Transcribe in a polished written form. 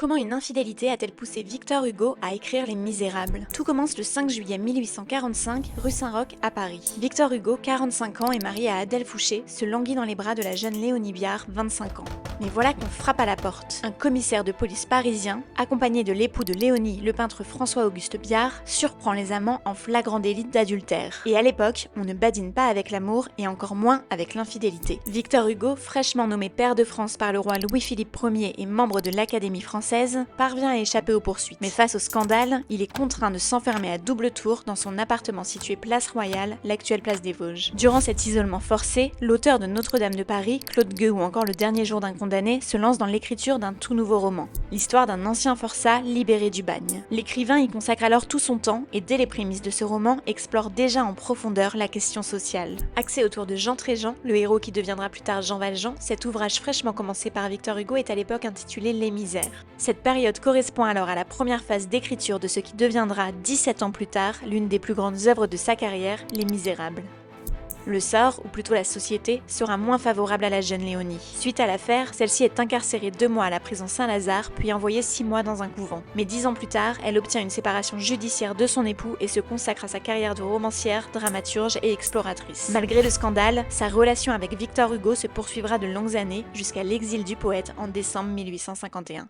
Comment une infidélité a-t-elle poussé Victor Hugo à écrire Les Misérables? Tout commence le 5 juillet 1845, rue Saint-Roch à Paris. Victor Hugo, 45 ans, est marié à Adèle Fouché, se languit dans les bras de la jeune Léonie Biard, 25 ans. Mais voilà qu'on frappe à la porte. Un commissaire de police parisien, accompagné de l'époux de Léonie, le peintre François-Auguste Biard, surprend les amants en flagrant délit d'adultère. Et à l'époque, on ne badine pas avec l'amour et encore moins avec l'infidélité. Victor Hugo, fraîchement nommé pair de France par le roi Louis-Philippe Ier et membre de l'Académie française, parvient à échapper aux poursuites. Mais face au scandale, il est contraint de s'enfermer à double tour dans son appartement situé place Royale, l'actuelle place des Vosges. Durant cet isolement forcé, l'auteur de Notre-Dame de Paris, Claude Gueux ou encore Le Dernier jour d'un condamné se lance dans l'écriture d'un tout nouveau roman, l'histoire d'un ancien forçat libéré du bagne. L'écrivain y consacre alors tout son temps et dès les prémices de ce roman explore déjà en profondeur la question sociale. Axé autour de Jean Tréjean, le héros qui deviendra plus tard Jean Valjean, cet ouvrage fraîchement commencé par Victor Hugo est à l'époque intitulé Les Misères. Cette période correspond alors à la première phase d'écriture de ce qui deviendra 17 ans plus tard l'une des plus grandes œuvres de sa carrière, Les Misérables. Le sort, ou plutôt la société, sera moins favorable à la jeune Léonie. Suite à l'affaire, celle-ci est incarcérée 2 mois à la prison Saint-Lazare, puis envoyée 6 mois dans un couvent. Mais 10 ans plus tard, elle obtient une séparation judiciaire de son époux et se consacre à sa carrière de romancière, dramaturge et exploratrice. Malgré le scandale, sa relation avec Victor Hugo se poursuivra de longues années jusqu'à l'exil du poète en décembre 1851.